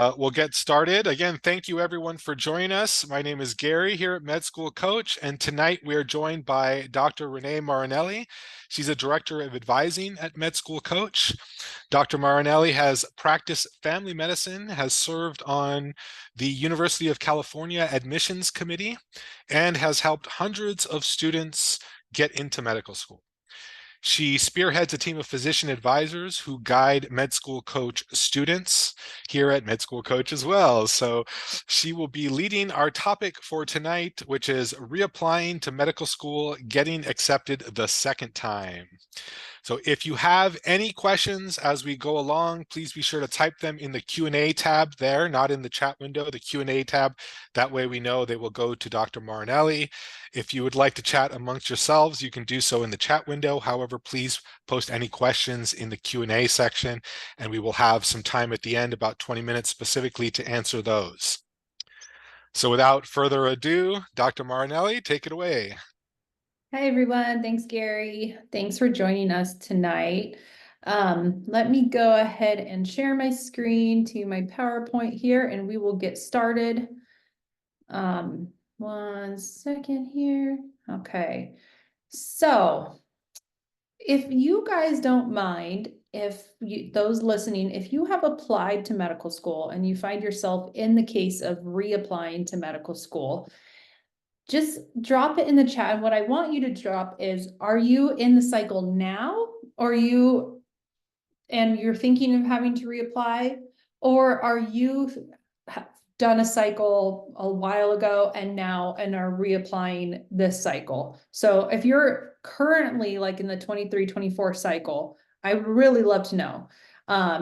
We'll get started. Again, thank you everyone for joining us. My name is Gary here at Med School Coach, and tonight we are joined by Dr. Renee Marinelli. She's a director of advising at Med School Coach. Dr. Marinelli has practiced family medicine, has served on the University of California Admissions Committee, and has helped hundreds of students get into medical school. She spearheads a team of physician advisors who guide Med School Coach students here at Med School Coach as well. So she will be leading our topic for tonight, which is reapplying to medical school, getting accepted the second time. So if you have any questions as we go along, please be sure to type them in the Q&A tab there, not in the chat window, the Q&A tab. That way we know they will go to Dr. Marinelli. If you would like to chat amongst yourselves, you can do so in the chat window. However, please post any questions in the Q&A section, and we will have some time at the end, about 20 minutes specifically, to answer those. So without further ado, Dr. Marinelli, take it away. Hi, everyone. Thanks, Gary. Thanks for joining us tonight. Let me go ahead and share my screen to my PowerPoint here, and we will get started. 1 second here. Okay. So if you guys don't mind, those listening, if you have applied to medical school and you find yourself in the case of reapplying to medical school, just drop it in the chat. And what I want you to drop is, are you in the cycle now? Or you're thinking of having to reapply? Or are you done a cycle a while ago and are reapplying this cycle? So if you're currently like in the 23-24 cycle, I would really love to know.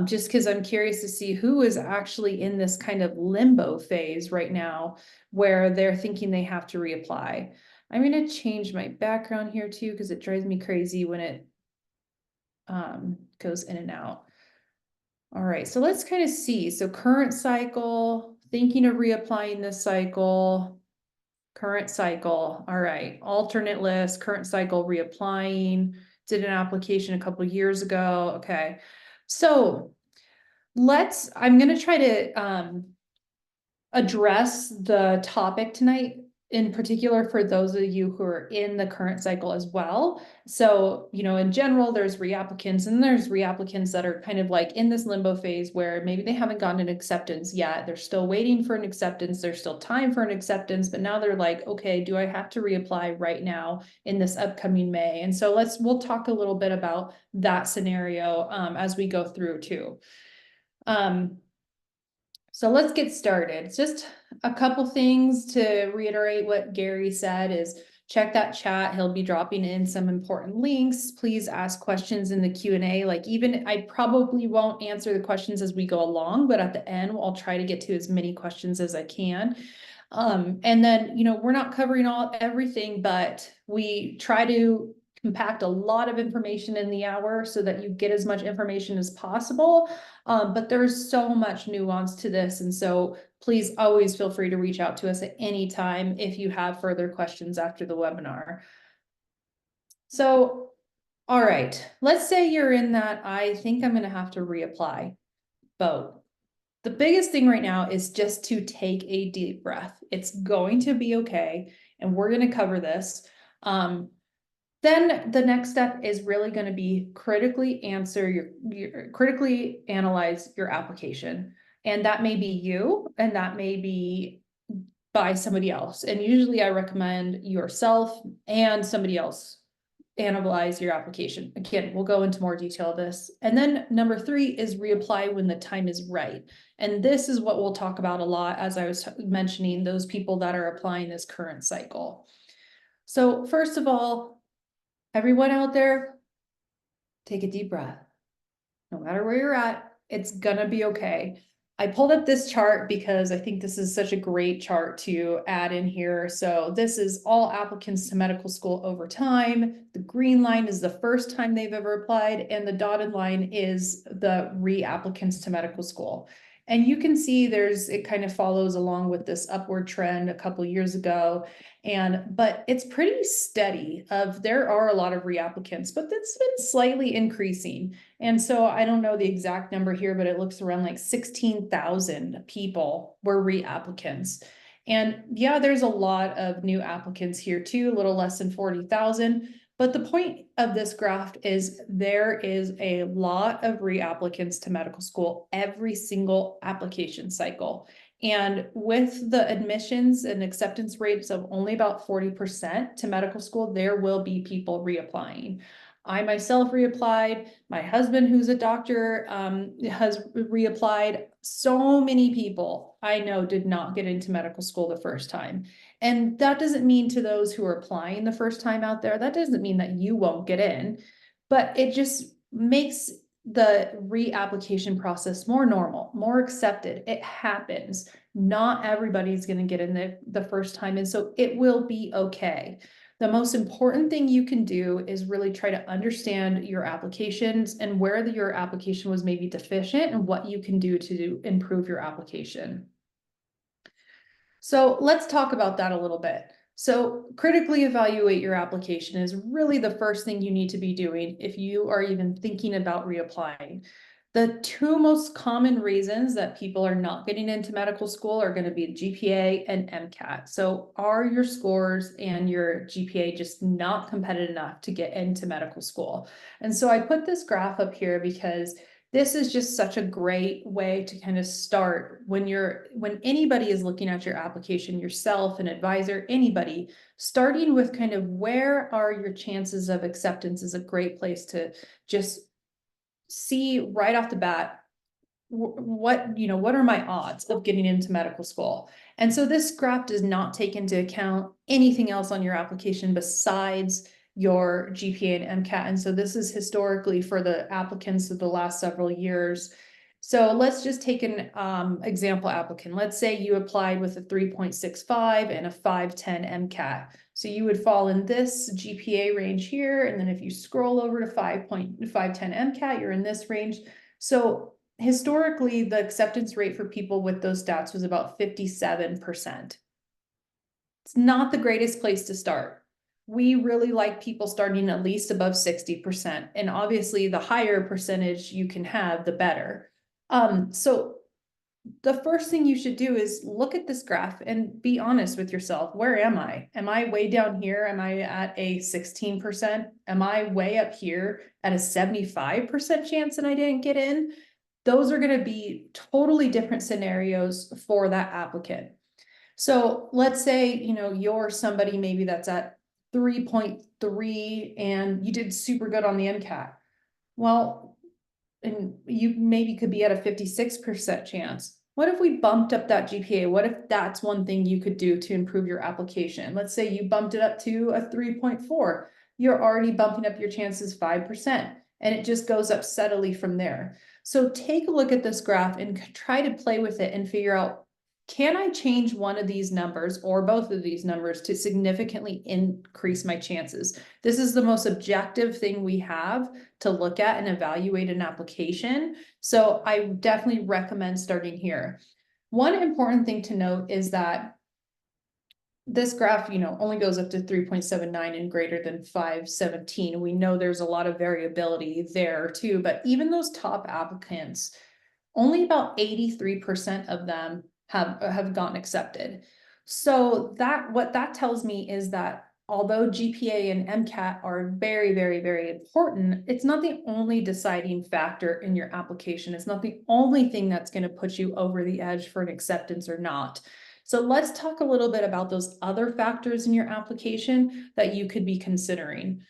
Just because I'm curious to see who is actually in this kind of limbo phase right now where they're thinking they have to reapply. I'm going to change my background here too, because it drives me crazy when it goes in and out. All right, so let's kind of see. So current cycle, thinking of reapplying this cycle, current cycle. All right, alternate list, current cycle, reapplying, did an application a couple years ago. Okay, so I'm going to try to address the topic tonight, in particular for those of you who are in the current cycle as well. So, in general, there's reapplicants and there's reapplicants that are kind of like in this limbo phase where maybe they haven't gotten an acceptance yet. They're still waiting for an acceptance. There's still time for an acceptance, but now they're like, okay, do I have to reapply right now in this upcoming May? And so we'll talk a little bit about that scenario as we go through too. So let's get started. Just a couple things to reiterate what Gary said is check that chat. He'll be dropping in some important links. Please ask questions in the Q&A. I probably won't answer the questions as we go along, but at the end, I'll try to get to as many questions as I can. And then, we're not covering everything, but we try to compact a lot of information in the hour so that you get as much information as possible. But there's so much nuance to this. And so please always feel free to reach out to us at any time if you have further questions after the webinar. So, all right, let's say you're in that, I think I'm going to have to reapply boat. The biggest thing right now is just to take a deep breath. It's going to be okay. And we're going to cover this. Then the next step is really going to be critically critically analyze your application. And that may be you, and that may be by somebody else. And usually I recommend yourself and somebody else analyze your application. Again, we'll go into more detail of this. And then number 3 is reapply when the time is right. And this is what we'll talk about a lot, as I was mentioning, those people that are applying this current cycle. So first of all, everyone out there, take a deep breath. No matter where you're at, it's gonna be okay. I pulled up this chart because I think this is such a great chart to add in here. So this is all applicants to medical school over time. The green line is the first time they've ever applied, and the dotted line is the re-applicants to medical school. And you can see it kind of follows along with this upward trend a couple years ago. But it's pretty steady there are a lot of reapplicants, but that's been slightly increasing. And so I don't know the exact number here, but it looks around like 16,000 people were reapplicants. And yeah, there's a lot of new applicants here too, a little less than 40,000. But the point of this graph is there is a lot of reapplicants to medical school every single application cycle. And with the admissions and acceptance rates of only about 40% to medical school, there will be people reapplying. I myself reapplied. My husband, who's a doctor, has reapplied. So many people I know did not get into medical school the first time. And that doesn't mean to those who are applying the first time out there, that doesn't mean that you won't get in, but it just makes the reapplication process more normal, more accepted. It happens. Not everybody's going to get in the first time. And so it will be okay. The most important thing you can do is really try to understand your applications and where your application was maybe deficient and what you can do to improve your application. So let's talk about that a little bit. So critically evaluate your application is really the first thing you need to be doing if you are even thinking about reapplying. The two most common reasons that people are not getting into medical school are going to be GPA and MCAT. So are your scores and your GPA just not competitive enough to get into medical school? And so I put this graph up here because this is just such a great way to kind of start when anybody is looking at your application, yourself, an advisor, anybody, starting with kind of where are your chances of acceptance is a great place to just see right off the bat what are my odds of getting into medical school. And so this graph does not take into account anything else on your application besides your GPA and MCAT. And so this is historically for the applicants of the last several years. So let's just take an example applicant. Let's say you applied with a 3.65 and a 510 MCAT. So you would fall in this GPA range here. And then if you scroll over to 5.510 MCAT, you're in this range. So historically, the acceptance rate for people with those stats was about 57%. It's not the greatest place to start. We really like people starting at least above 60%. And obviously, the higher percentage you can have, the better. So the first thing you should do is look at this graph and be honest with yourself. Where am I? Am I way down here? Am I at a 16%? Am I way up here at a 75% chance that I didn't get in? Those are going to be totally different scenarios for that applicant. So let's say, you're somebody maybe that's at 3.3 and you did super good on the MCAT. Well, and you maybe could be at a 56% chance. What if we bumped up that GPA? What if that's one thing you could do to improve your application? Let's say you bumped it up to a 3.4. You're already bumping up your chances 5%, and it just goes up steadily from there. So take a look at this graph and try to play with it and figure out, can I change one of these numbers or both of these numbers to significantly increase my chances? This is the most objective thing we have to look at and evaluate an application. So I definitely recommend starting here. One important thing to note is that this graph, only goes up to 3.79 and greater than 517. We know there's a lot of variability there too, but even those top applicants, only about 83% of them have gotten accepted. So what that tells me is that although GPA and MCAT are very, very, very important, it's not the only deciding factor in your application. It's not the only thing that's going to put you over the edge for an acceptance or not. So let's talk a little bit about those other factors in your application that you could be considering.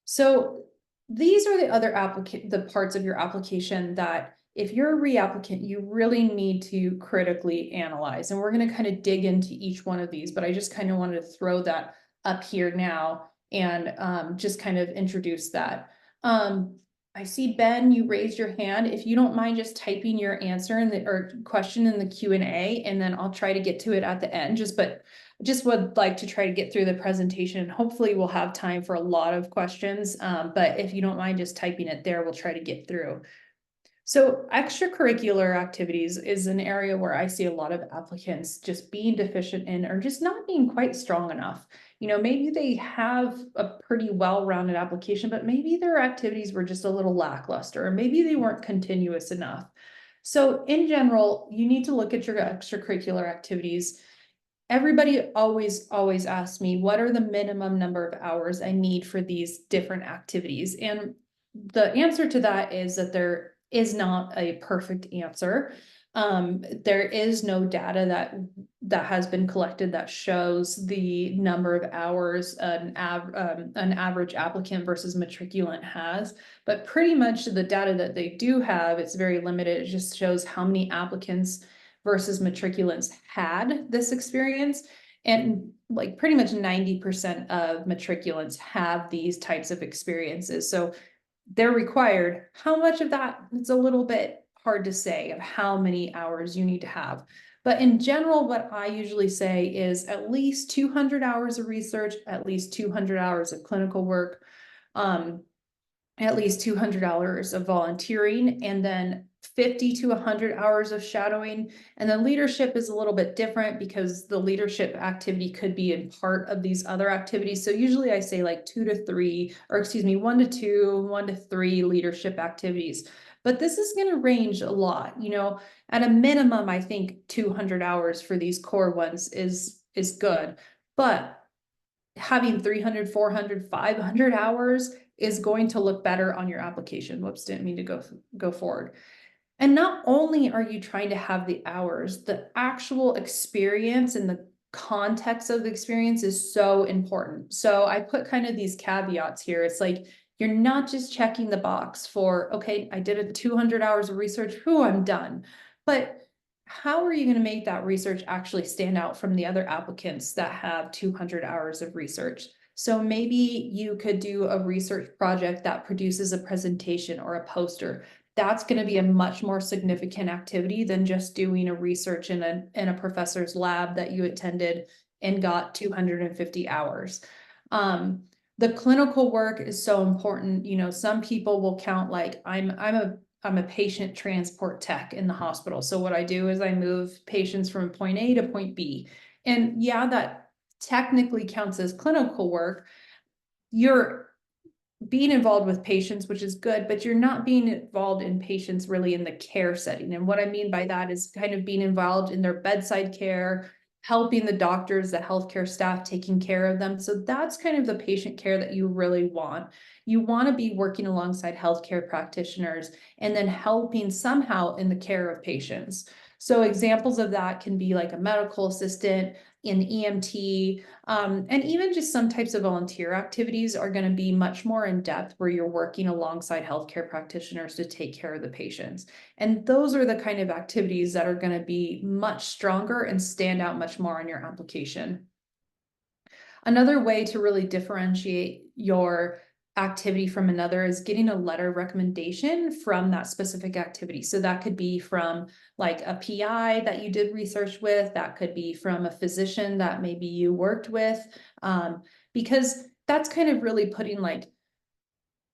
So these are the parts of your application that if you're a reapplicant, you really need to critically analyze. And we're going to kind of dig into each one of these, but I just kind of wanted to throw that up here now and just kind of introduce that. I see, Ben, you raised your hand. If you don't mind just typing your answer or question in the Q&A, and then I'll try to get to it at the end. Just would like to try to get through the presentation. Hopefully we'll have time for a lot of questions. But if you don't mind just typing it there, we'll try to get through. So extracurricular activities is an area where I see a lot of applicants just being deficient in or just not being quite strong enough. Maybe they have a pretty well-rounded application, but maybe their activities were just a little lackluster, or maybe they weren't continuous enough. So in general, you need to look at your extracurricular activities. Everybody always asks me, what are the minimum number of hours I need for these different activities? And the answer to that is that there is not a perfect answer. There is no data that has been collected that shows the number of hours an average applicant versus matriculant has, but pretty much the data that they do have, it's very limited. It just shows how many applicants versus matriculants had this experience. And like pretty much 90% of matriculants have these types of experiences. So they're required. How much of that? It's a little bit hard to say of how many hours you need to have. But in general, what I usually say is at least 200 hours of research, at least 200 hours of clinical work, at least 200 hours of volunteering, and then 50 to 100 hours of shadowing. And then leadership is a little bit different because the leadership activity could be in part of these other activities. So usually I say like 1 to 2, 1 to 3 leadership activities. But this is going to range a lot. At a minimum, I think 200 hours for these core ones is good. But having 300, 400, 500 hours is going to look better on your application. Whoops, didn't mean to go forward. And not only are you trying to have the hours, the actual experience and the context of the experience is so important. So I put kind of these caveats here. It's like, you're not just checking the box for, okay, I did a 200 hours of research, I'm done. But how are you going to make that research actually stand out from the other applicants that have 200 hours of research? So maybe you could do a research project that produces a presentation or a poster. That's going to be a much more significant activity than just doing a research in a professor's lab that you attended and got 250 hours. The clinical work is so important. Some people will count like I'm a patient transport tech in the hospital. So what I do is I move patients from point A to point B. And yeah, that technically counts as clinical work. You're being involved with patients, which is good, but you're not being involved in patients really in the care setting. And what I mean by that is kind of being involved in their bedside care, helping the doctors, the healthcare staff, taking care of them. So that's kind of the patient care that you really want. You want to be working alongside healthcare practitioners and then helping somehow in the care of patients. So examples of that can be like a medical assistant, an EMT, and even just some types of volunteer activities are going to be much more in depth where you're working alongside healthcare practitioners to take care of the patients. And those are the kind of activities that are going to be much stronger and stand out much more on your application. Another way to really differentiate your activity from another is getting a letter of recommendation from that specific activity. So that could be from like a PI that you did research with, that could be from a physician that maybe you worked with, because that's kind of really putting like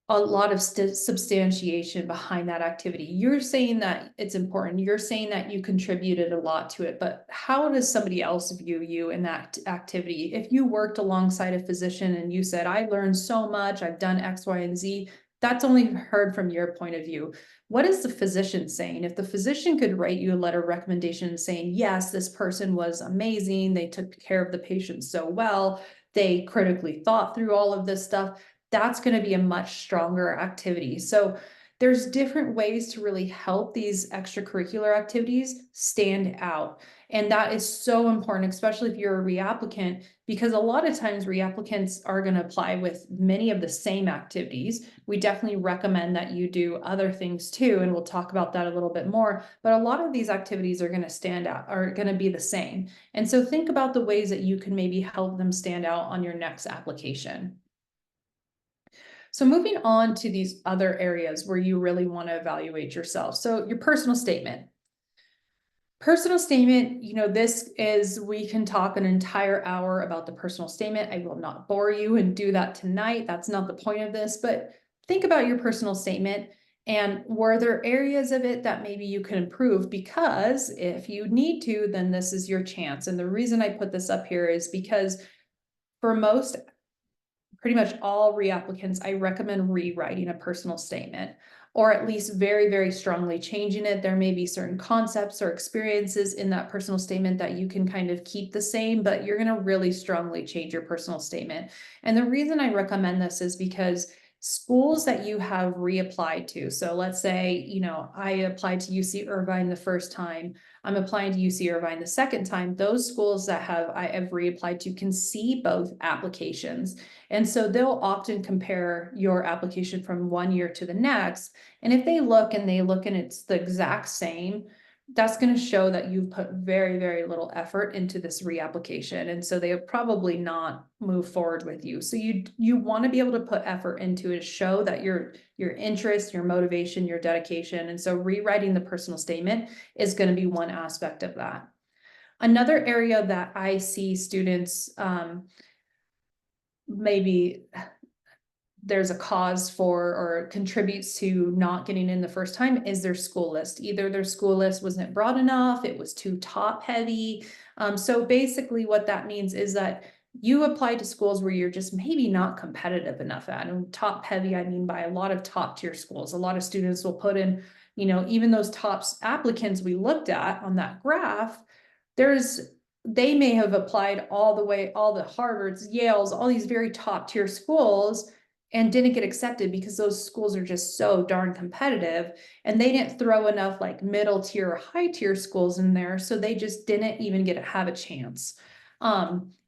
a lot of substantiation behind that activity. You're saying that it's important. You're saying that you contributed a lot to it, but how does somebody else view you in that activity? If you worked alongside a physician and you said, I learned so much, I've done X, Y, and Z, that's only heard from your point of view. What is the physician saying? If the physician could write you a letter of recommendation saying, yes, this person was amazing, they took care of the patient so well, they critically thought through all of this stuff, that's going to be a much stronger activity. So there's different ways to really help these extracurricular activities stand out. And that is so important, especially if you're a reapplicant, because a lot of times reapplicants are going to apply with many of the same activities. We definitely recommend that you do other things too, and we'll talk about that a little bit more. But a lot of these activities are going to stand out, are going to be the same. And so think about the ways that you can maybe help them stand out on your next application. So moving on to these other areas where you really want to evaluate yourself. So your personal statement. Personal statement, we can talk an entire hour about the personal statement. I will not bore you and do that tonight. That's not the point of this, but think about your personal statement And were there areas of it that maybe you could improve? Because if you need to, then this is your chance. And the reason I put this up here is because for most, pretty much all reapplicants, I recommend rewriting a personal statement, or at least very, very strongly changing it. There may be certain concepts or experiences in that personal statement that you can kind of keep the same, but you're going to really strongly change your personal statement. And the reason I recommend this is because schools that you have reapplied to, so let's say, I applied to UC Irvine the first time, I'm applying to UC Irvine the second time, those schools that I have reapplied to can see both applications. And so they'll often compare your application from one year to the next. And if they look and it's the exact same, that's going to show that you've put very, very little effort into this reapplication. And so they'll probably not move forward with you. So you want to be able to put effort into it, show that your interest, your motivation, your dedication. And so rewriting the personal statement is going to be one aspect of that. Another area that I see students, maybe there's a cause for or contributes to not getting in the first time is their school list. Either their school list wasn't broad enough, it was too top heavy. So basically what that means is that you apply to schools where you're just maybe not competitive enough at. And top heavy, I mean by a lot of top tier schools. A lot of students will put in, even those top applicants we looked at on that graph, they may have applied all the Harvards, Yales, all these very top tier schools, and didn't get accepted because those schools are just so darn competitive, and they didn't throw enough like middle tier or high tier schools in there, so they just didn't even have a chance.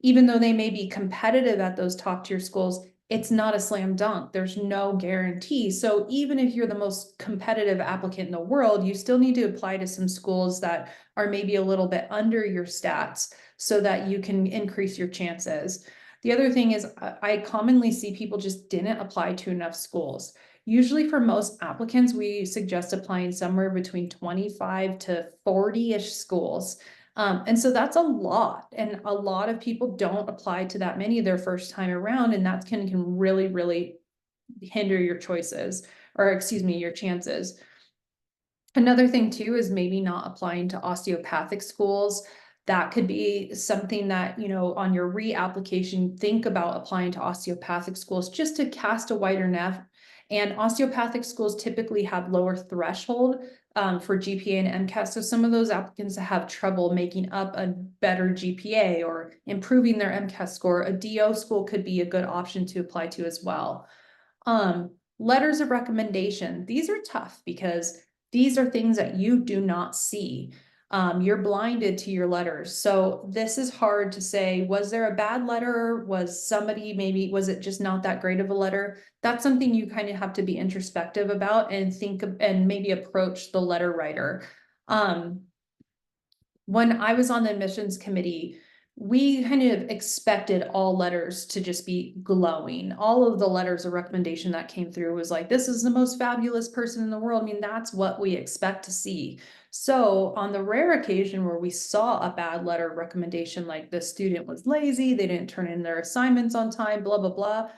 Even though they may be competitive at those top tier schools, it's not a slam dunk. There's no guarantee. So even if you're the most competitive applicant in the world, you still need to apply to some schools that are maybe a little bit under your stats so that you can increase your chances. The other thing is I commonly see people just didn't apply to enough schools. Usually for most applicants, we suggest applying somewhere between 25 to 40-ish schools. And so that's a lot. And a lot of people don't apply to that many their first time around. And that can really, really hinder your choices, or excuse me, your chances. Another thing too is maybe not applying to osteopathic schools. That could be something that, on your reapplication, think about applying to osteopathic schools just to cast a wider net. And osteopathic schools typically have lower threshold for GPA and MCAT. So some of those applicants that have trouble making up a better GPA or improving their MCAT score, a DO school could be a good option to apply to as well. Letters of recommendation. These are tough because these are things that you do not see. You're blinded to your letters. So this is hard to say, was there a bad letter? Was it just not that great of a letter? That's something you kind of have to be introspective about and think and maybe approach the letter writer. When I was on the admissions committee, we kind of expected all letters to just be glowing. All of the letters of recommendation that came through was like, this is the most fabulous person in the world. I mean, that's what we expect to see. So on the rare occasion where we saw a bad letter of recommendation, like the student was lazy, they didn't turn in their assignments on time, blah, blah, blah,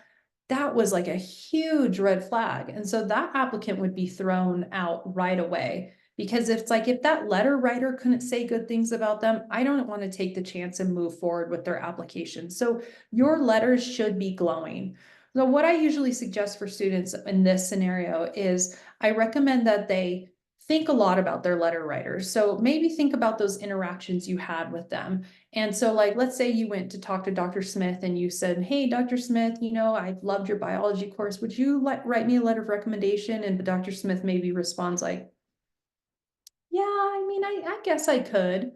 that was like a huge red flag. And so that applicant would be thrown out right away. Because it's like, if that letter writer couldn't say good things about them, I don't want to take the chance and move forward with their application. So your letters should be glowing. So what I usually suggest for students in this scenario is I recommend that they think a lot about their letter writers. So maybe think about those interactions you had with them. And so like, let's say you went to talk to Dr. Smith and you said, hey, Dr. Smith, I loved your biology course. Would you write me a letter of recommendation? And Dr. Smith maybe responds like, yeah, I mean, I guess I could.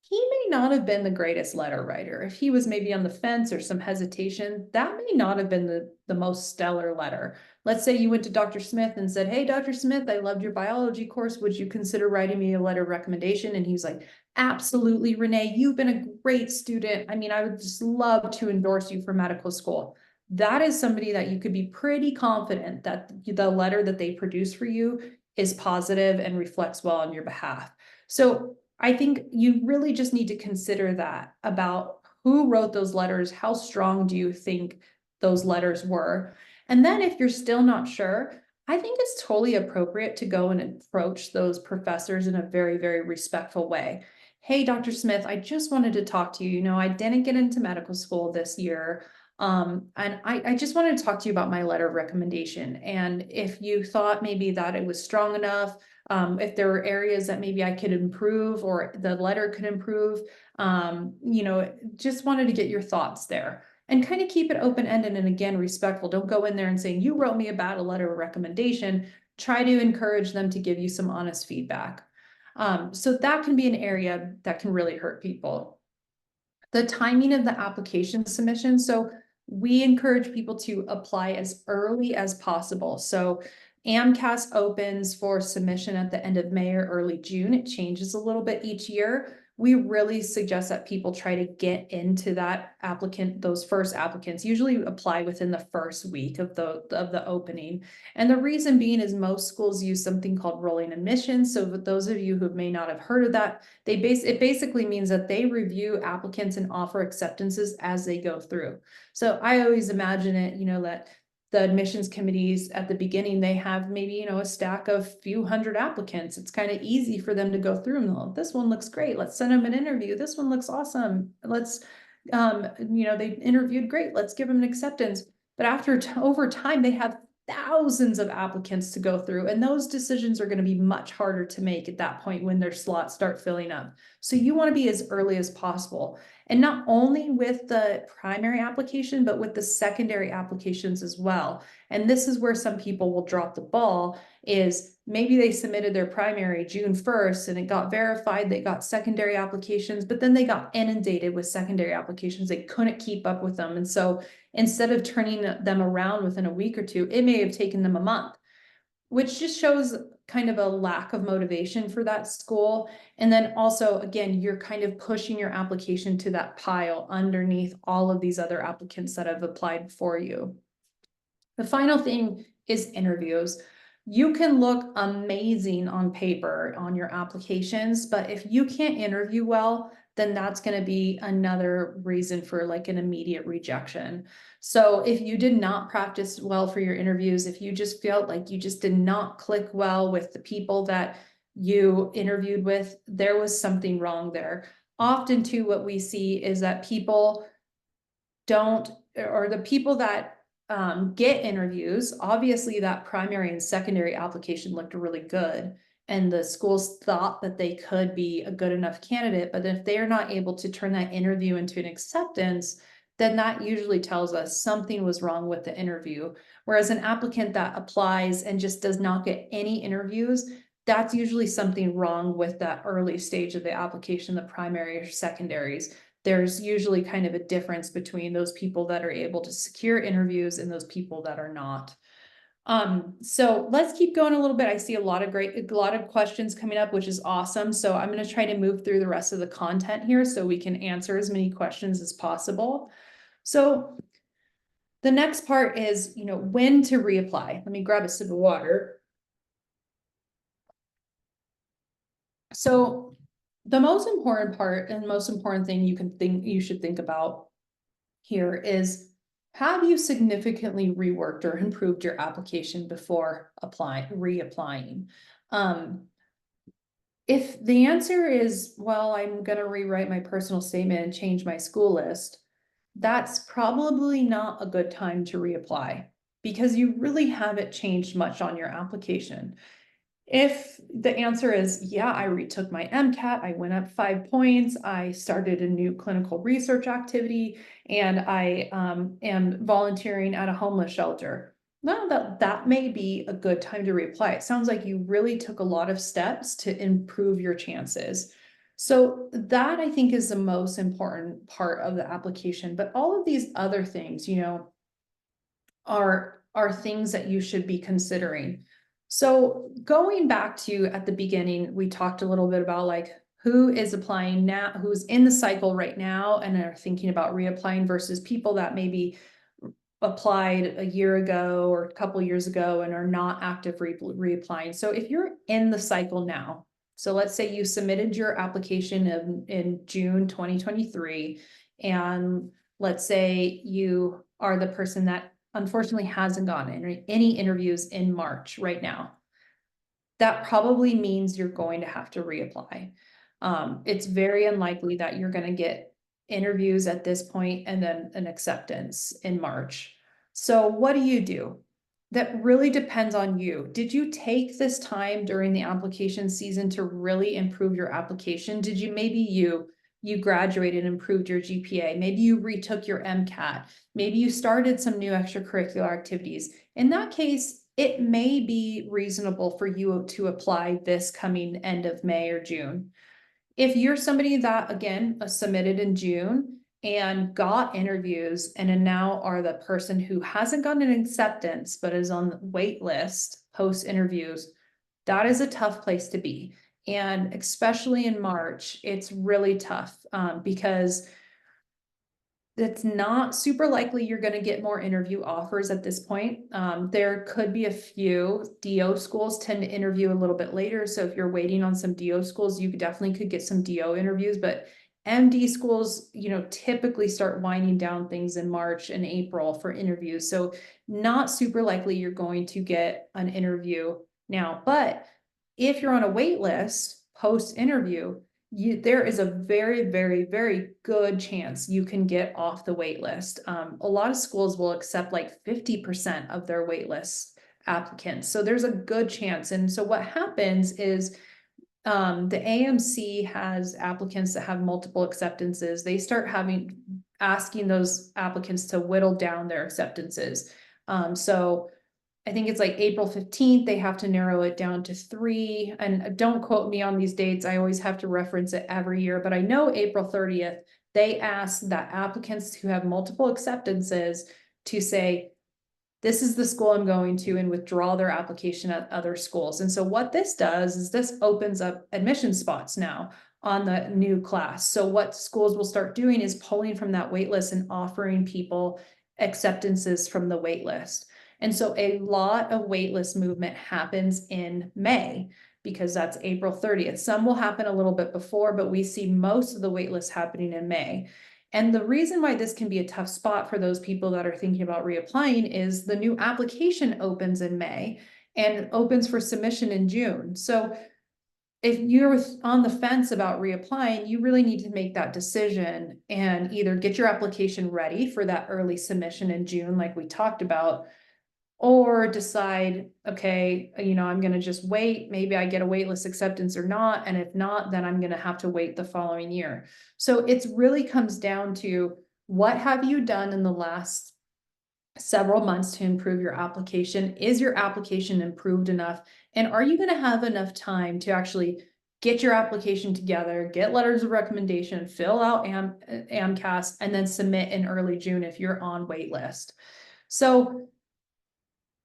He may not have been the greatest letter writer. If he was maybe on the fence or some hesitation, that may not have been the most stellar letter. Let's say you went to Dr. Smith and said, hey, Dr. Smith, I loved your biology course. Would you consider writing me a letter of recommendation? And he's like, absolutely, Renee, you've been a great student. I mean, I would just love to endorse you for medical school. That is somebody that you could be pretty confident that the letter that they produce for you is positive and reflects well on your behalf. So I think you really just need to consider that about who wrote those letters. How strong do you think those letters were? And then if you're still not sure, I think it's totally appropriate to go and approach those professors in a very, very respectful way. Hey, Dr. Smith, I just wanted to talk to you. You know, I didn't get into medical school this year. And I just wanted to talk to you about my letter of recommendation. And if you thought maybe that it was strong enough, if there were areas that maybe I could improve or the letter could improve, you know, just wanted to get your thoughts there. And kind of keep it open-ended and again, respectful. Don't go in there and say, you wrote me about a letter of recommendation. Try to encourage them to give you some honest feedback. So that can be an area that can really hurt people. The timing of the application submission. So we encourage people to apply as early as possible. So AMCAS opens for submission at the end of May or early June. It changes a little bit each year. We really suggest that people try to get into that those first applicants usually apply within the first week of the opening. And the reason being is most schools use something called rolling admissions. So for those of you who may not have heard of that, it basically means that they review applicants and offer acceptances as they go through. So I always imagine it, you know, that the admissions committees at the beginning, they have maybe, you know, a stack of few hundred applicants. It's kind of easy for them to go through and oh, this one looks great. Let's send them an interview. This one looks awesome. Let's, you know, they interviewed great. Let's give them an acceptance. But over time, they have thousands of applicants to go through, and those decisions are going to be much harder to make at that point when their slots start filling up. So you want to be as early as possible. And not only with the primary application, but with the secondary applications as well. And this is where some people will drop the ball is maybe they submitted their primary June 1st and it got verified, they got secondary applications, but then they got inundated with secondary applications. They couldn't keep up with them. And so instead of turning them around within a week or two, it may have taken them a month, which just shows kind of a lack of motivation for that school. And then also, again, you're kind of pushing your application to that pile underneath all of these other applicants that have applied for you. The final thing is interviews. You can look amazing on paper on your applications, but if you can't interview well, then that's going to be another reason for like an immediate rejection. So if you did not practice well for your interviews, if you just felt like you just did not click well with the people that you interviewed with, there was something wrong there. Often too, what we see is that people don't, or the people that get interviews, obviously that primary and secondary application looked really good. And the schools thought that they could be a good enough candidate, but if they are not able to turn that interview into an acceptance, then that usually tells us something was wrong with the interview. Whereas an applicant that applies and just does not get any interviews, that's usually something wrong with that early stage of the application, the primary or secondaries. There's usually kind of a difference between those people that are able to secure interviews and those people that are not. So let's keep going a little bit. I see a lot of questions coming up, which is awesome. So I'm going to try to move through the rest of the content here so we can answer as many questions as possible. So the next part is, you know, when to reapply. Let me grab a sip of water. So the most important part and most important thing you should think about here is, have you significantly reworked or improved your application before reapplying? If the answer is, well, I'm going to rewrite my personal statement and change my school list, that's probably not a good time to reapply because you really haven't changed much on your application. If the answer is, yeah, I retook my MCAT, I went up 5 points, I started a new clinical research activity, and I am volunteering at a homeless shelter. Now that may be a good time to reapply. It sounds like you really took a lot of steps to improve your chances. So that I think is the most important part of the application. But all of these other things, you know, are things that you should be considering. So going back to at the beginning, we talked a little bit about like who is applying now, who's in the cycle right now and are thinking about reapplying versus people that maybe applied a year ago or a couple years ago and are not active reapplying. So if you're in the cycle now, so let's say you submitted your application in June 2023, and let's say you are the person that unfortunately hasn't gotten any interviews in March right now, that probably means you're going to have to reapply. It's very unlikely that you're going to get interviews at this point and then an acceptance in March. So what do? That really depends on you. Did you take this time during the application season to really improve your application? Did you maybe you graduated and improved your GPA? Maybe you retook your MCAT. Maybe you started some new extracurricular activities. In that case, it may be reasonable for you to apply this coming end of May or June. If you're somebody that, again, submitted in June and got interviews and now are the person who hasn't gotten an acceptance but is on the wait list post interviews, that is a tough place to be. And especially in March, it's really tough because it's not super likely you're going to get more interview offers at this point. There could be a few. DO schools tend to interview a little bit later. So if you're waiting on some DO schools, you definitely could get some DO interviews. But MD schools, typically start winding down things in March and April for interviews. So not super likely you're going to get an interview now. But if you're on a wait list post interview, there is a very, very, very good chance you can get off the wait list. A lot of schools will accept like 50% of their wait list applicants. So there's a good chance. And so what happens is the AMC has applicants that have multiple acceptances. They start asking those applicants to whittle down their acceptances. So I think it's like April 15th, they have to narrow it down to 3. And don't quote me on these dates. I always have to reference it every year, but I know April 30th, they asked that applicants who have multiple acceptances to say, this is the school I'm going to, and withdraw their application at other schools. And so what this does is this opens up admission spots now on the new class. So what schools will start doing is pulling from that wait list and offering people acceptances from the wait list. And so a lot of waitlist movement happens in May because that's April 30th. Some will happen a little bit before, but we see most of the waitlist happening in May. And the reason why this can be a tough spot for those people that are thinking about reapplying is the new application opens in May and opens for submission in June. So if you're on the fence about reapplying, you really need to make that decision and either get your application ready for that early submission in June, like we talked about, or decide, okay, I'm going to just wait. Maybe I get a waitlist acceptance or not. And if not, then I'm going to have to wait the following year. So it really comes down to what have you done in the last several months to improve your application? Is your application improved enough? And are you going to have enough time to actually get your application together, get letters of recommendation, fill out AMCAS, and then submit in early June if you're on wait list? So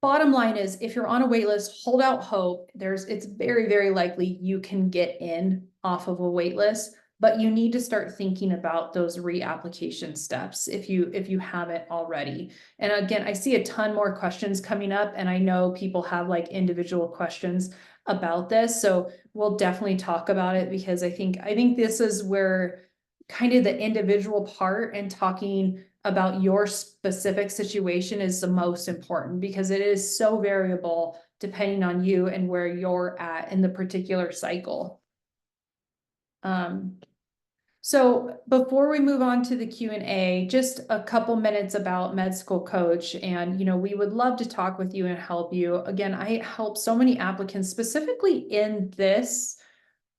bottom line is, if you're on a wait list, hold out hope. It's very, very likely you can get in off of a wait list, but you need to start thinking about those reapplication steps if you haven't already. And again, I see a ton more questions coming up, and I know people have like individual questions about this. So we'll definitely talk about it, because I think this is where kind of the individual part and talking about your specific situation is the most important, because it is so variable depending on you and where you're at in the particular cycle. So before we move on to the Q&A, just a couple minutes about Med School Coach. And, we would love to talk with you and help you. Again, I help so many applicants, specifically in this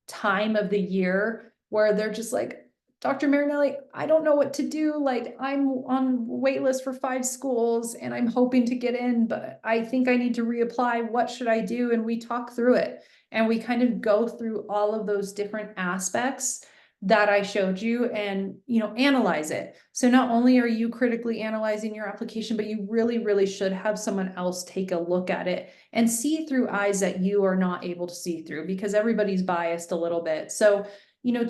time of the year where they're just like, Dr. Marinelli, I don't know what to do. Like, I'm on wait list for 5 schools and I'm hoping to get in, but I think I need to reapply. What should I do? And we talk through it, and we kind of go through all of those different aspects that I showed you and, analyze it. So not only are you critically analyzing your application, but you really, really should have someone else take a look at it and see through eyes that you are not able to see through, because everybody's biased a little bit. So,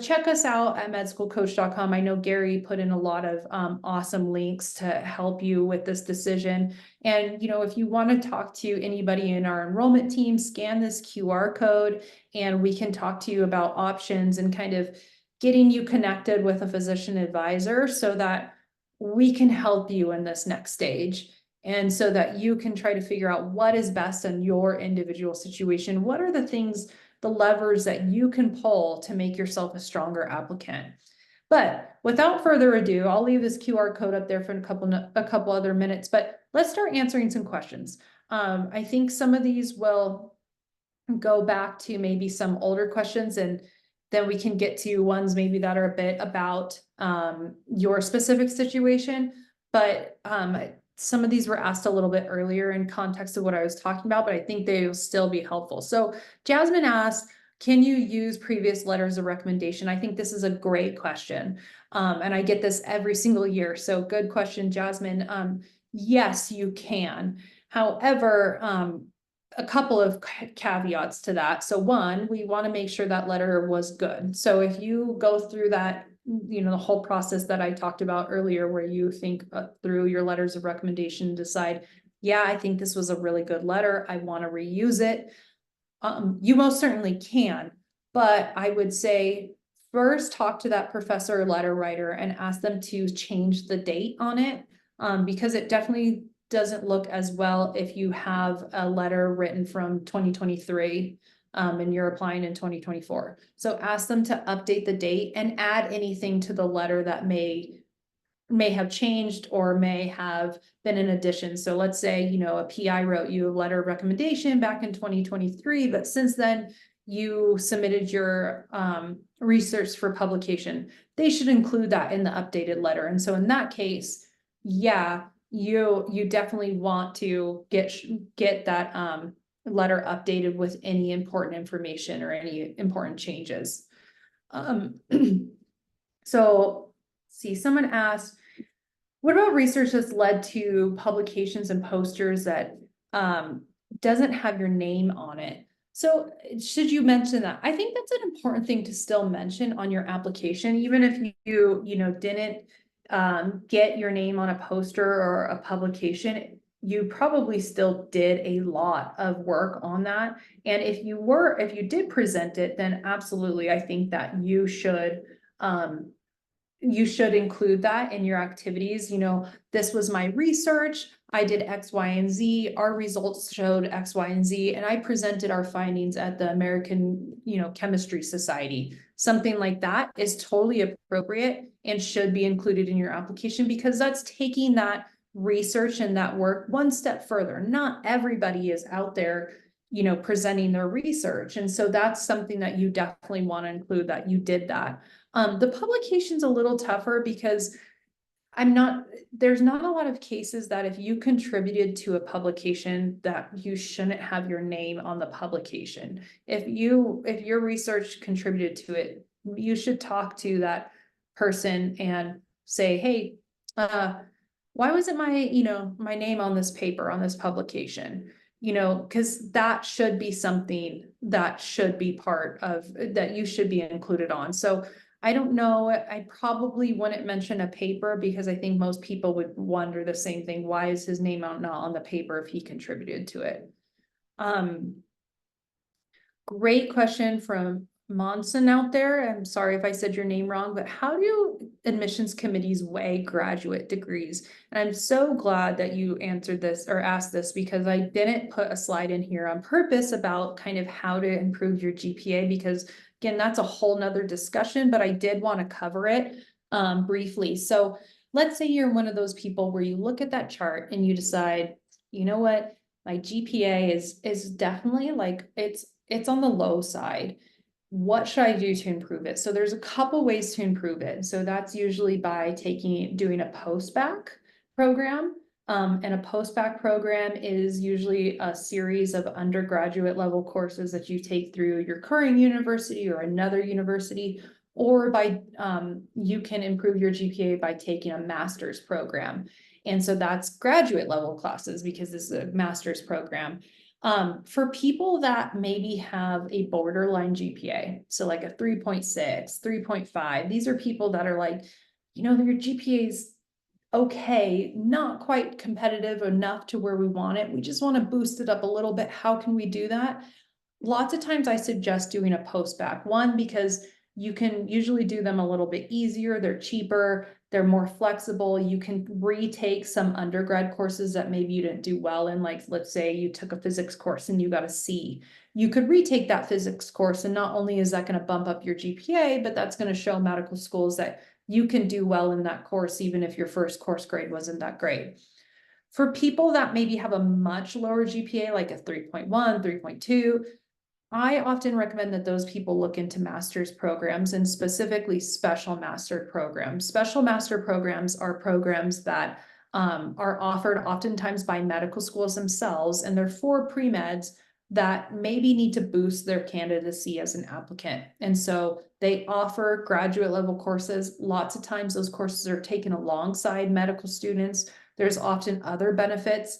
check us out at medschoolcoach.com. I know Gary put in a lot of awesome links to help you with this decision. And, if you want to talk to anybody in our enrollment team, scan this QR code and we can talk to you about options and kind of getting you connected with a physician advisor so that we can help you in this next stage. And so that you can try to figure out what is best in your individual situation. What are the things, the levers that you can pull to make yourself a stronger applicant? But without further ado, I'll leave this QR code up there for a couple other minutes, but let's start answering some questions. I think some of these will go back to maybe some older questions, and then we can get to ones maybe that are a bit about your specific situation. But some of these were asked a little bit earlier in context of what I was talking about, but I think they will still be helpful. So Jasmine asked, can you use previous letters of recommendation? I think this is a great question. And I get this every single year. So good question, Jasmine. Yes, you can. However, a couple of caveats to that. So one, we want to make sure that letter was good. So if you go through that, the whole process that I talked about earlier, where you think through your letters of recommendation, decide, yeah, I think this was a really good letter, I want to reuse it. You most certainly can, but I would say first talk to that professor or letter writer and ask them to change the date on it, because it definitely doesn't look as well if you have a letter written from 2023 and you're applying in 2024. So ask them to update the date and add anything to the letter that may have changed or may have been an addition. So let's say, a PI wrote you a letter of recommendation back in 2023, but since then you submitted your research for publication. They should include that in the updated letter. And so in that case, yeah, you definitely want to get that letter updated with any important information or any important changes. So see, someone asked, what about research that's led to publications and posters that doesn't have your name on it? So should you mention that? I think that's an important thing to still mention on your application, even if you didn't get your name on a poster or a publication. You probably still did a lot of work on that. And if you did present it, then absolutely, I think that you should include that in your activities. This was my research. I did X, Y, and Z. Our results showed X, Y, and Z, and I presented our findings at the American, Chemistry Society. Something like that is totally appropriate and should be included in your application, because that's taking that research and that work one step further. Not everybody is out there, presenting their research. And so that's something that you definitely want to include, that you did that. The publication's a little tougher because there's not a lot of cases that if you contributed to a publication that you shouldn't have your name on the publication. If your research contributed to it, you should talk to that person and say, hey, why wasn't my name on this paper, on this publication? Because that should be something that should be part of that you should be included on. So I don't know, I probably wouldn't mention a paper, because I think most people would wonder the same thing. Why is his name not on the paper if he contributed to it? Great question from Monson out there. I'm sorry if I said your name wrong, but how do admissions committees weigh graduate degrees? And I'm so glad that you answered this or asked this, because I didn't put a slide in here on purpose about kind of how to improve your GPA, because again, that's a whole nother discussion, but I did want to cover it briefly. So let's say you're one of those people where you look at that chart and you decide, you know what, my GPA is definitely like, it's on the low side. What should I do to improve it? So there's a couple ways to improve it. So that's usually by doing a post-bac program. And a post-bac program is usually a series of undergraduate level courses that you take through your current university or another university, or you can improve your GPA by taking a master's program. And so that's graduate level classes, because this is a master's program. For people that maybe have a borderline GPA, so like a 3.6, 3.5, these are people that are like, their GPA is okay, not quite competitive enough to where we want it. We just want to boost it up a little bit. How can we do that? Lots of times I suggest doing a post-bac. One, because you can usually do them a little bit easier. They're cheaper. They're more flexible. You can retake some undergrad courses that maybe you didn't do well in, like let's say you took a physics course and you got a C. You could retake that physics course, and not only is that going to bump up your GPA, but that's going to show medical schools that you can do well in that course, even if your first course grade wasn't that great. For people that maybe have a much lower GPA, like a 3.1, 3.2, I often recommend that those people look into master's programs, and specifically special master programs. Special master programs are programs that are offered oftentimes by medical schools themselves, and they're for pre-meds that maybe need to boost their candidacy as an applicant. And so they offer graduate level courses. Lots of times those courses are taken alongside medical students. There's often other benefits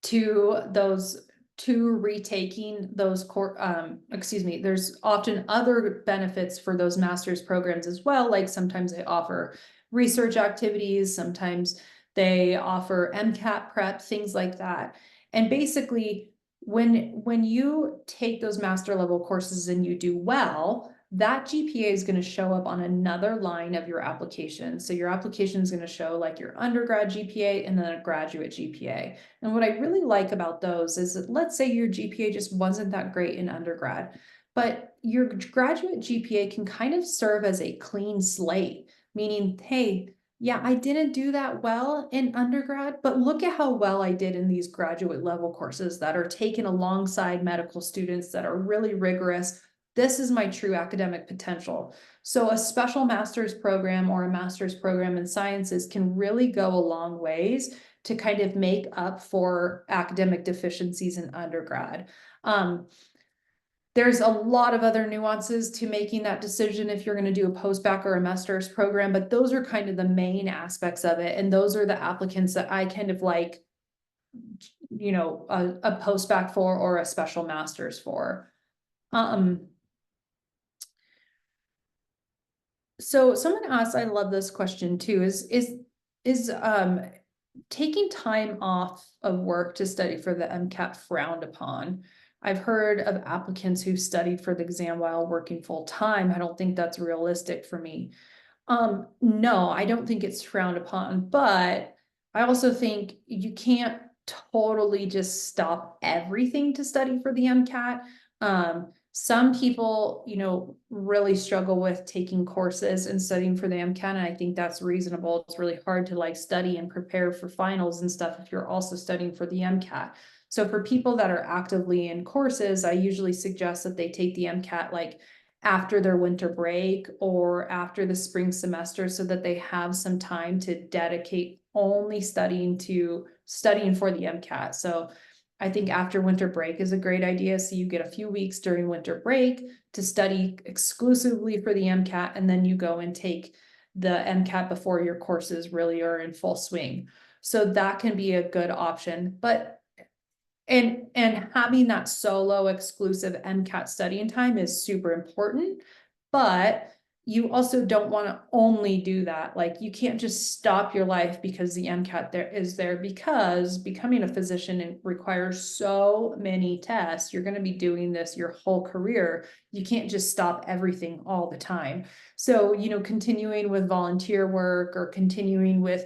to those, to retaking those there's often other benefits for those master's programs as well. Like sometimes they offer research activities, sometimes they offer MCAT prep, things like that. And basically, when you take those master level courses and you do well, that GPA is going to show up on another line of your application. So your application is going to show like your undergrad GPA and then a graduate GPA. And what I really like about those is that, let's say your GPA just wasn't that great in undergrad, but your graduate GPA can kind of serve as a clean slate, meaning, hey, yeah, I didn't do that well in undergrad, but look at how well I did in these graduate level courses that are taken alongside medical students that are really rigorous. This is my true academic potential. So a special master's program or a master's program in sciences can really go a long ways to kind of make up for academic deficiencies in undergrad. There's a lot of other nuances to making that decision if you're going to do a post-bac or a master's program, but those are kind of the main aspects of it. And those are the applicants that I kind of like, a post-bac for or a special master's for. So someone asked, I love this question too, is taking time off of work to study for the MCAT frowned upon? I've heard of applicants who studied for the exam while working full time. I don't think that's realistic for me. No, I don't think it's frowned upon, but I also think you can't totally just stop everything to study for the MCAT. Some people, really struggle with taking courses and studying for the MCAT, and I think that's reasonable. It's really hard to like study and prepare for finals and stuff if you're also studying for the MCAT. So for people that are actively in courses, I usually suggest that they take the MCAT like after their winter break or after the spring semester, so that they have some time to dedicate only studying for the MCAT. So I think after winter break is a great idea. So you get a few weeks during winter break to study exclusively for the MCAT, and then you go and take the MCAT before your courses really are in full swing. So that can be a good option. But and having that solo exclusive MCAT studying time is super important, but you also don't want to only do that. Like you can't just stop your life because the MCAT is there, because becoming a physician requires so many tests. You're going to be doing this your whole career. You can't just stop everything all the time. So, continuing with volunteer work or continuing with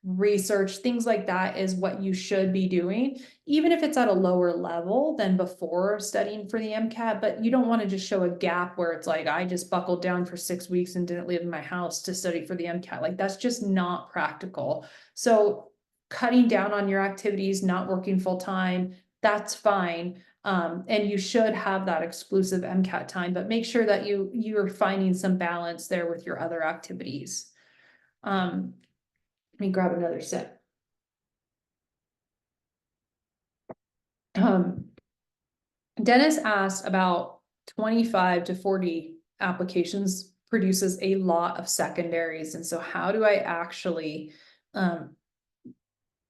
research, things like that is what you should be doing, even if it's at a lower level than before studying for the MCAT. But you don't want to just show a gap where it's like, I just buckled down for 6 weeks and didn't leave my house to study for the MCAT. Like that's just not practical. So cutting down on your activities, not working full time, that's fine. And you should have that exclusive MCAT time, but make sure that you're finding some balance there with your other activities. Let me grab another sip. Dennis asked about 25 to 40 applications produces a lot of secondaries. And so how do I actually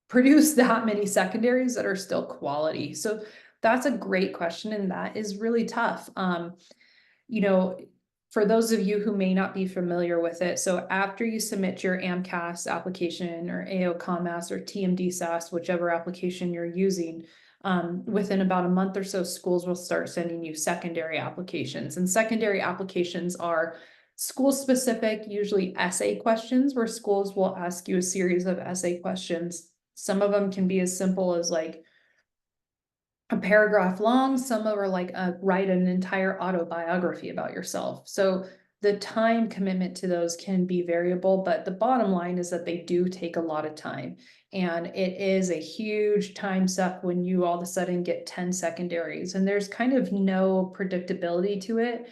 produce that many secondaries that are still quality? So that's a great question. And that is really tough. For those of you who may not be familiar with it, so after you submit your AMCAS application or AOCOMAS or TMDSAS, whichever application you're using, within about a month or so, schools will start sending you secondary applications. And secondary applications are School specific, usually essay questions, where schools will ask you a series of essay questions. Some of them can be as simple as like a paragraph long, some are like write an entire autobiography about yourself. So the time commitment to those can be variable, but the bottom line is that they do take a lot of time. And it is a huge time suck when you all of a sudden get 10 secondaries, and there's kind of no predictability to it.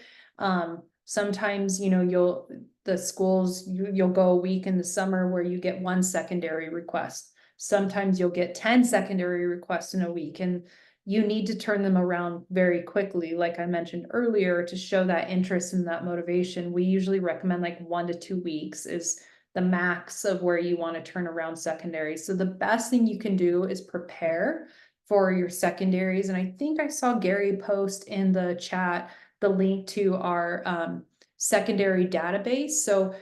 Sometimes, the schools, you'll go a week in the summer where you get one secondary request. Sometimes you'll get 10 secondary requests in a week, and you need to turn them around very quickly. Like I mentioned earlier, to show that interest and that motivation, we usually recommend like 1 to 2 weeks is the max of where you want to turn around secondary. So the best thing you can do is prepare for your secondaries. And I think I saw Gary post in the chat the link to our secondary database. So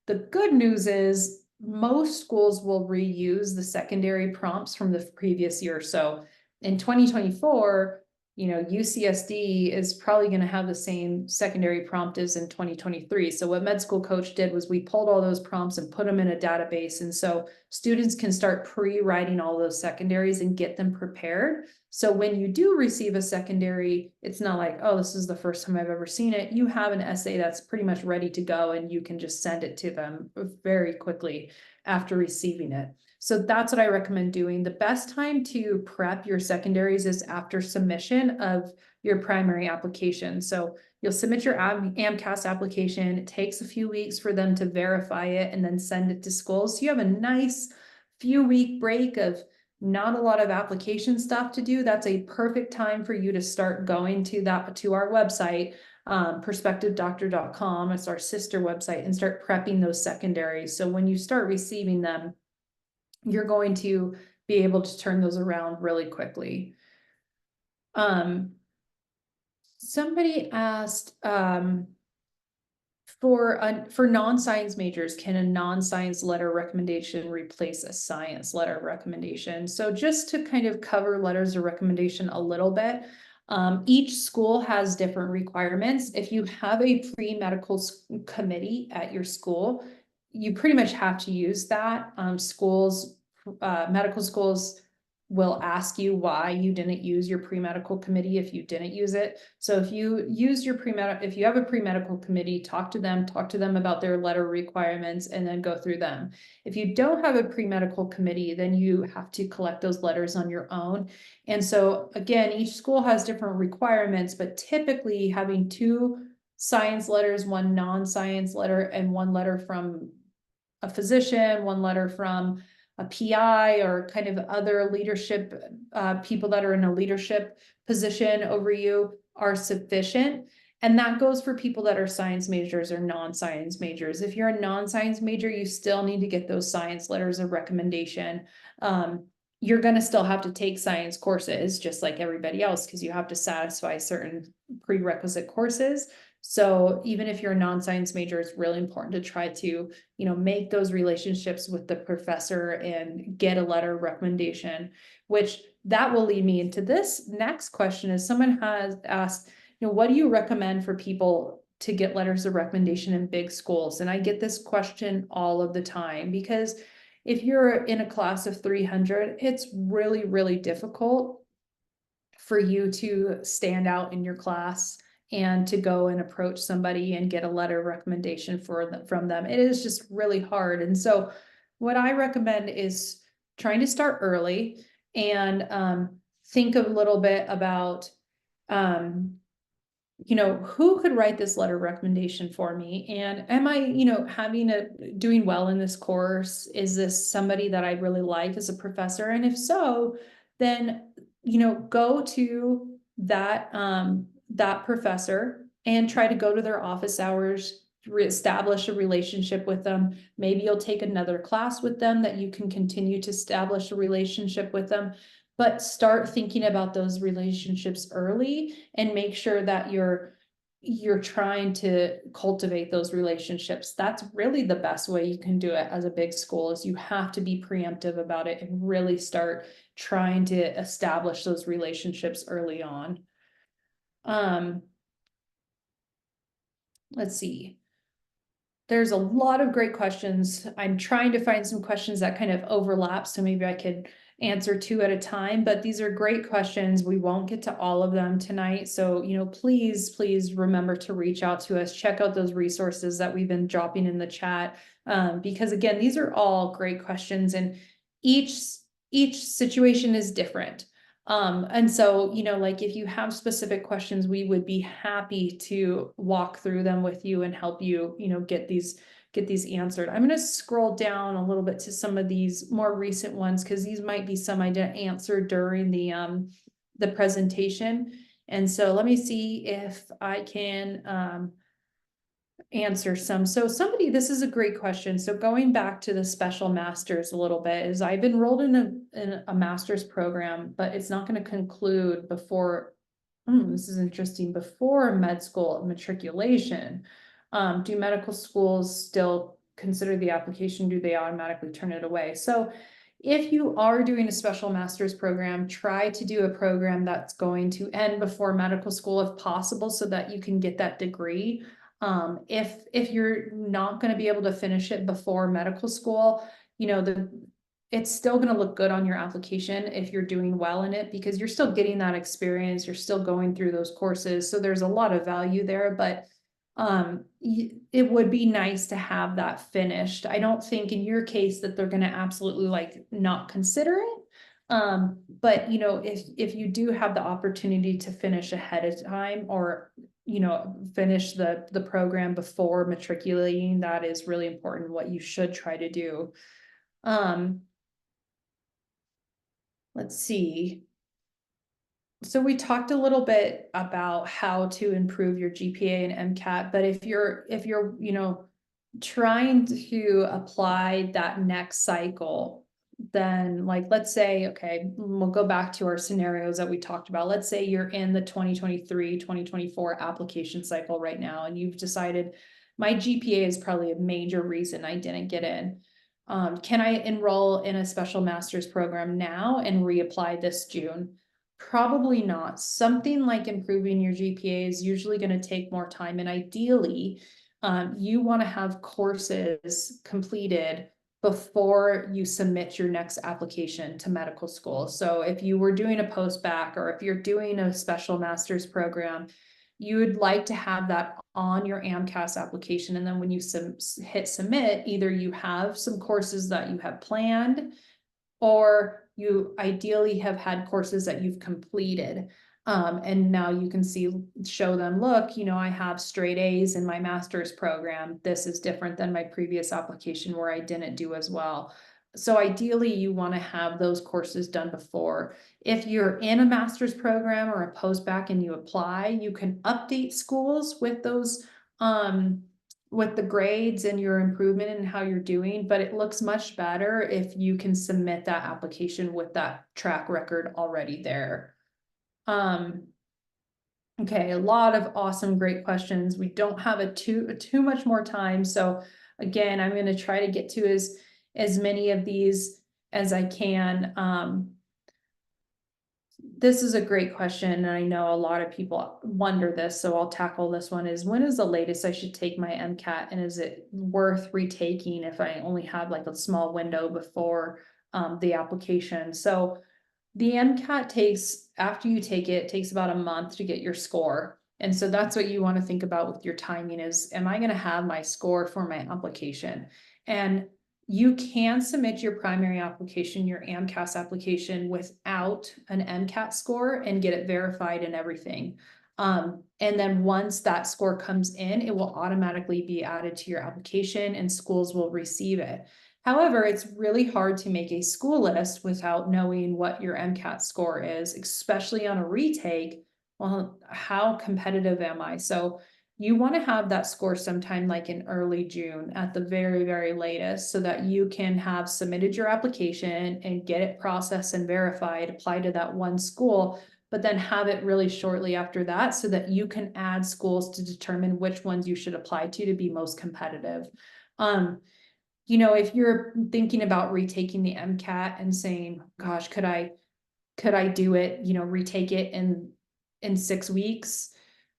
the good news is most schools will reuse the secondary prompts from the previous year. So in 2024, UCSD is probably going to have the same secondary prompt as in 2023. So what Med School Coach did was we pulled all those prompts and put them in a database. And so students can start pre-writing all those secondaries and get them prepared. So when you do receive a secondary, it's not like, oh, this is the first time I've ever seen it. You have an essay that's pretty much ready to go, and you can just send it to them very quickly after receiving it. So that's what I recommend doing. The best time to prep your secondaries is after submission of your primary application. So you'll submit your AMCAS application. It takes a few weeks for them to verify it and then send it to schools. So you have a nice few-week break of not a lot of application stuff to do. That's a perfect time for you to start going to our website, perspectivedoctor.com. It's our sister website, and start prepping those secondaries. So when you start receiving them, you're going to be able to turn those around really quickly. Somebody asked, for non-science majors, can a non-science letter recommendation replace a science letter recommendation? So just to kind of cover letters of recommendation a little bit, each school has different requirements. If you have a pre-medical committee at your school, you pretty much have to use that. Medical schools will ask you why you didn't use your pre-medical committee if you didn't use it. So if you use your if you have a pre-medical committee, talk to them about their letter requirements and then go through them. If you don't have a pre-medical committee, then you have to collect those letters on your own. And so again, each school has different requirements, but typically having 2 science letters, 1 non-science letter, and 1 letter from a physician, 1 letter from a PI or kind of other leadership, people that are in a leadership position over you are sufficient. And that goes for people that are science majors or non-science majors. If you're a non-science major, you still need to get those science letters of recommendation. You're going to still have to take science courses just like everybody else, because you have to satisfy certain prerequisite courses. So even if you're a non-science major, it's really important to try to, make those relationships with the professor and get a letter of recommendation, which that will lead me into this next question. Is someone has asked, what do you recommend for people to get letters of recommendation in big schools? And I get this question all of the time, because if you're in a class of 300, it's really, really difficult for you to stand out in your class and to go and approach somebody and get a letter of recommendation from them. It is just really hard. And so what I recommend is trying to start early and think a little bit about, who could write this letter of recommendation for me? And am I, doing well in this course? Is this somebody that I really like as a professor? And if so, then, go to that professor and try to go to their office hours, establish a relationship with them. Maybe you'll take another class with them that you can continue to establish a relationship with them. But start thinking about those relationships early and make sure that you're trying to cultivate those relationships. That's really the best way you can do it as a big school, is you have to be preemptive about it and really start trying to establish those relationships early on. Let's see. there's a lot of great questions. I'm trying to find some questions that kind of overlap, so maybe I could answer two at a time, but these are great questions. We won't get to all of them tonight. So, please, please remember to reach out to us, check out those resources that we've been dropping in the chat. Because again, these are all great questions, and each situation is different. And so, like if you have specific questions, we would be happy to walk through them with you and help you, get these answered. I'm going to scroll down a little bit to some of these more recent ones, because these might be some I didn't answer during the presentation. And so let me see if I can answer some. So this is a great question. So going back to the special masters a little bit, is I've enrolled in a master's program, but it's not going to conclude before, this is interesting, before med school matriculation. Do medical schools still consider the application? Do they automatically turn it away? So if you are doing a special master's program, try to do a program that's going to end before medical school if possible, so that you can get that degree. If you're not going to be able to finish it before medical school, it's still going to look good on your application if you're doing well in it, because you're still getting that experience, you're still going through those courses. So there's a lot of value there, but it would be nice to have that finished. I don't think in your case that they're going to absolutely like not consider it. But if you do have the opportunity to finish ahead of time, or finish the program before matriculating, that is really important, what you should try to do. Let's see. So we talked a little bit about how to improve your GPA and MCAT, but if you're trying to apply that next cycle, then like, let's say, okay, we'll go back to our scenarios that we talked about. Let's say you're in the 2023-2024 application cycle right now, and you've decided my GPA is probably a major reason I didn't get in. Can I enroll in a special master's program now and reapply this June? Probably not. Something like improving your GPA is usually going to take more time, and ideally, you want to have courses completed before you submit your next application to medical school. So if you were doing a post-bac, or if you're doing a special master's program, you would like to have that on your AMCAS application. And then when you hit submit, either you have some courses that you have planned, or you ideally have had courses that you've completed. And now you can show them, look, I have straight A's in my master's program. This is different than my previous application where I didn't do as well. So ideally you want to have those courses done before. If you're in a master's program or a post-bac and you apply, you can update schools with those, with the grades and your improvement and how you're doing, but it looks much better if you can submit that application with that track record already there. Okay, a lot of awesome, great questions. We don't have too much more time. So again, I'm going to try to get to as many of these as I can. This is a great question, and I know a lot of people wonder this, so I'll tackle this one. Is when is the latest I should take my MCAT, and is it worth retaking if I only have like a small window before the application? So the MCAT takes, after you take it, takes about a month to get your score. And so that's what you want to think about with your timing is, am I going to have my score for my application? And you can submit your primary application, your AMCAS application, without an MCAT score and get it verified and everything. And then once that score comes in, it will automatically be added to your application and schools will receive it. However, it's really hard to make a school list without knowing what your MCAT score is, especially on a retake. Well, how competitive am I? So you want to have that score sometime like in early June at the very, very latest, so that you can have submitted your application and get it processed and verified, apply to that one school, but then have it really shortly after that so that you can add schools to determine which ones you should apply to be most competitive. If you're thinking about retaking the MCAT and saying, gosh, could I do it, retake it in 6 weeks?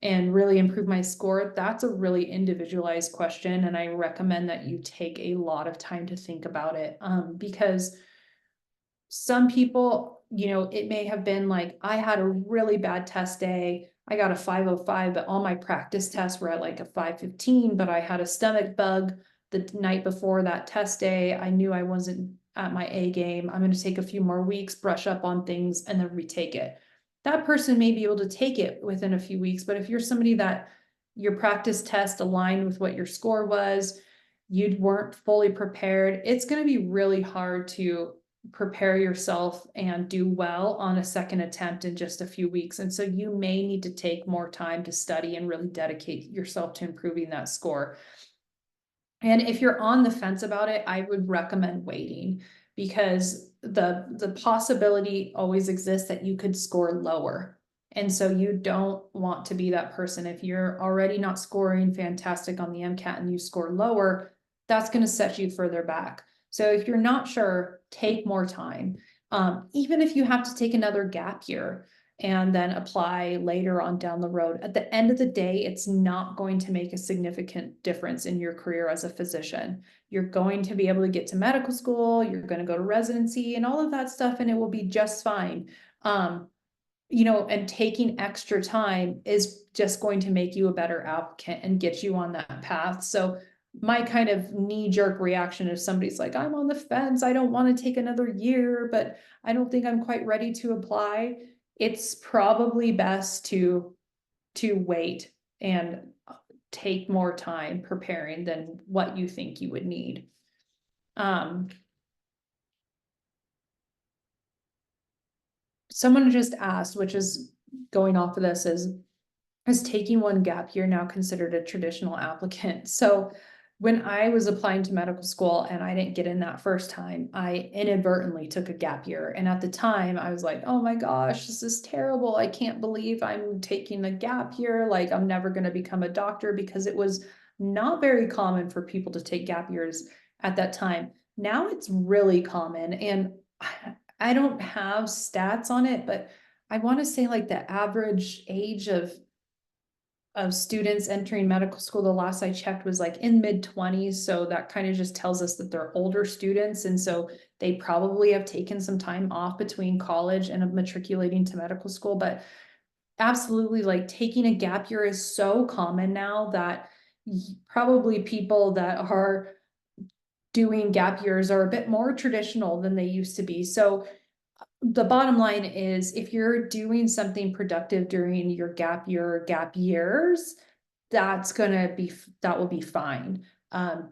and really improve my score? That's a really individualized question, and I recommend that you take a lot of time to think about it, because some people, it may have been like, I had a really bad test day. I got a 505, but all my practice tests were at like a 515, but I had a stomach bug the night before that test day. I knew I wasn't at my A game. I'm going to take a few more weeks, brush up on things, and then retake it. That person may be able to take it within a few weeks, but if you're somebody that your practice test aligned with what your score was, you weren't fully prepared, it's going to be really hard to prepare yourself and do well on a second attempt in just a few weeks. And so you may need to take more time to study and really dedicate yourself to improving that score. And if you're on the fence about it, I would recommend waiting, because the possibility always exists that you could score lower. And so you don't want to be that person. If you're already not scoring fantastic on the MCAT and you score lower, that's going to set you further back. So if you're not sure, take more time. Even if you have to take another gap year and then apply later on down the road, at the end of the day, it's not going to make a significant difference in your career as a physician. You're going to be able to get to medical school, you're going to go to residency and all of that stuff, and it will be just fine. And taking extra time is just going to make you a better applicant and get you on that path. So my kind of knee-jerk reaction, if somebody's like, I'm on the fence, I don't want to take another year, but I don't think I'm quite ready to apply, it's probably best to wait and take more time preparing than what you think you would need. Someone just asked, which is going off of this, is taking one gap year now considered a traditional applicant? So when I was applying to medical school and I didn't get in that first time, I inadvertently took a gap year. And at the time I was like, oh my gosh, this is terrible. I can't believe I'm taking a gap year. Like, I'm never going to become a doctor, because it was not very common for people to take gap years at that time. Now it's really common. And I don't have stats on it, but I want to say like the average age of students entering medical school, the last I checked, was like in mid-20s. So that kind of just tells us that they're older students. And so they probably have taken some time off between college and matriculating to medical school. But absolutely, like, taking a gap year is so common now that probably people that are doing gap years are a bit more traditional than they used to be. So the bottom line is, if you're doing something productive during your gap year or gap years, that will be fine.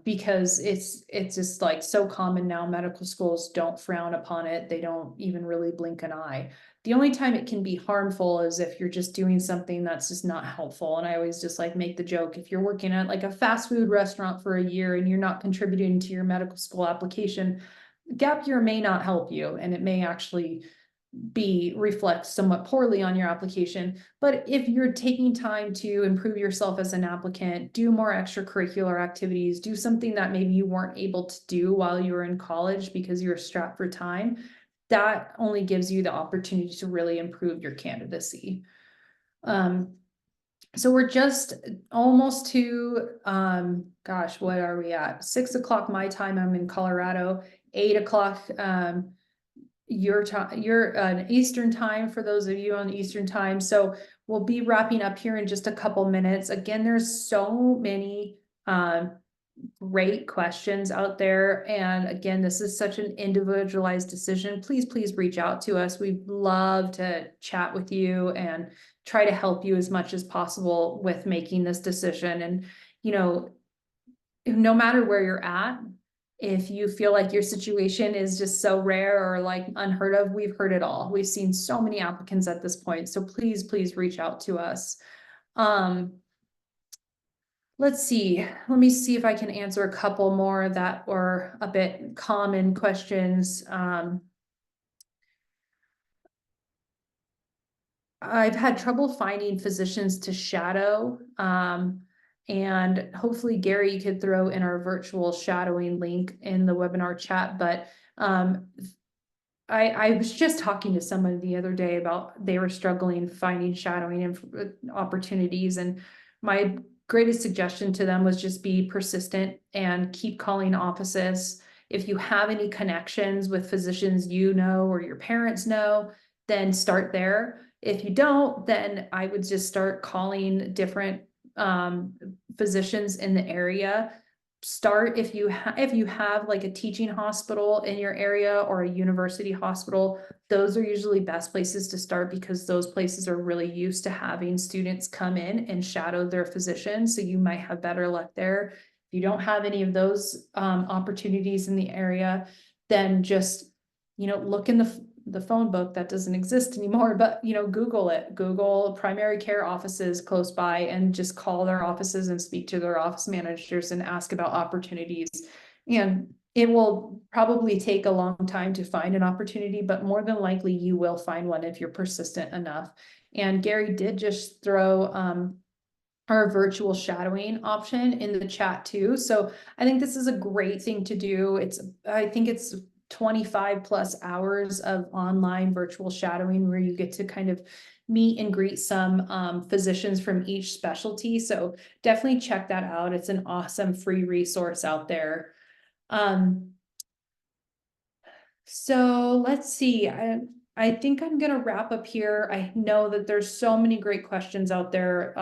Because it's just like so common now. Medical schools don't frown upon it. They don't even really blink an eye. The only time it can be harmful is if you're just doing something that's just not helpful. And I always just like make the joke, if you're working at like a fast food restaurant for a year and you're not contributing to your medical school application, gap year may not help you, and it may actually reflect somewhat poorly on your application. But if you're taking time to improve yourself as an applicant, do more extracurricular activities, do something that maybe you weren't able to do while you were in college because you were strapped for time, that only gives you the opportunity to really improve your candidacy. So we're just almost to, gosh, what are we at? 6 o'clock my time. I'm in Colorado. 8 o'clock your time, you're Eastern time, for those of you on Eastern time. So we'll be wrapping up here in just a couple minutes. Again, there's so many great questions out there. And again, this is such an individualized decision. Please reach out to us. We'd love to chat with you and try to help you as much as possible with making this decision. And, no matter where you're at, if you feel like your situation is just so rare or like unheard of, we've heard it all. We've seen so many applicants at this point. So please reach out to us. Let's see. Let me see if I can answer a couple more that were a bit common questions. I've had trouble finding physicians to shadow. And hopefully Gary could throw in our virtual shadowing link in the webinar chat, but I was just talking to somebody the other day about they were struggling finding shadowing and opportunities, and my greatest suggestion to them was just be persistent and keep calling offices. If you have any connections with physicians you know or your parents know, then start there. If you don't, then I would just start calling different physicians in the area. Start if you have like a teaching hospital in your area or a university hospital. Those are usually best places to start because those places are really used to having students come in and shadow their physician, so you might have better luck there. If you don't have any of those opportunities in the area, then just look in the phone book. That doesn't exist anymore, but Google it. Google primary care offices close by and just call their offices and speak to their office managers and ask about opportunities. And it will probably take a long time to find an opportunity, but more than likely you will find one if you're persistent enough. And Gary did just throw our virtual shadowing option in the chat too. So I think this is a great thing to do. I think it's 25 plus hours of online virtual shadowing where you get to kind of meet and greet some physicians from each specialty. So definitely check that out. It's an awesome free resource out there. So let's see. I think I'm gonna wrap up here. I know that there's so many great questions out there.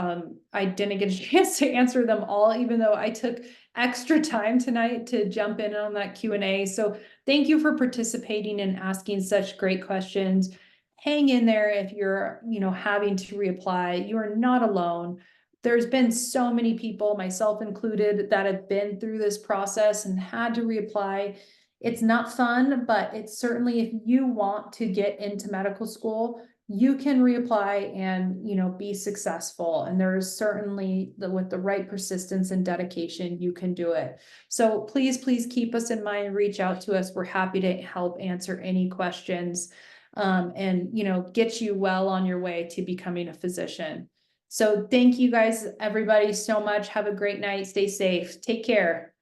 I didn't get a chance to answer them all, even though I took extra time tonight to jump in on that Q&A. So thank you for participating and asking such great questions. Hang in there if you're, having to reapply. You are not alone. There's been so many people, myself included, that have been through this process and had to reapply. It's not fun, but it's certainly, if you want to get into medical school, you can reapply and, be successful. And there's certainly with the right persistence and dedication, you can do it. So please keep us in mind, reach out to us. We're happy to help answer any questions, and, get you well on your way to becoming a physician. So thank you guys, everybody, so much. Have a great night. Stay safe. Take care.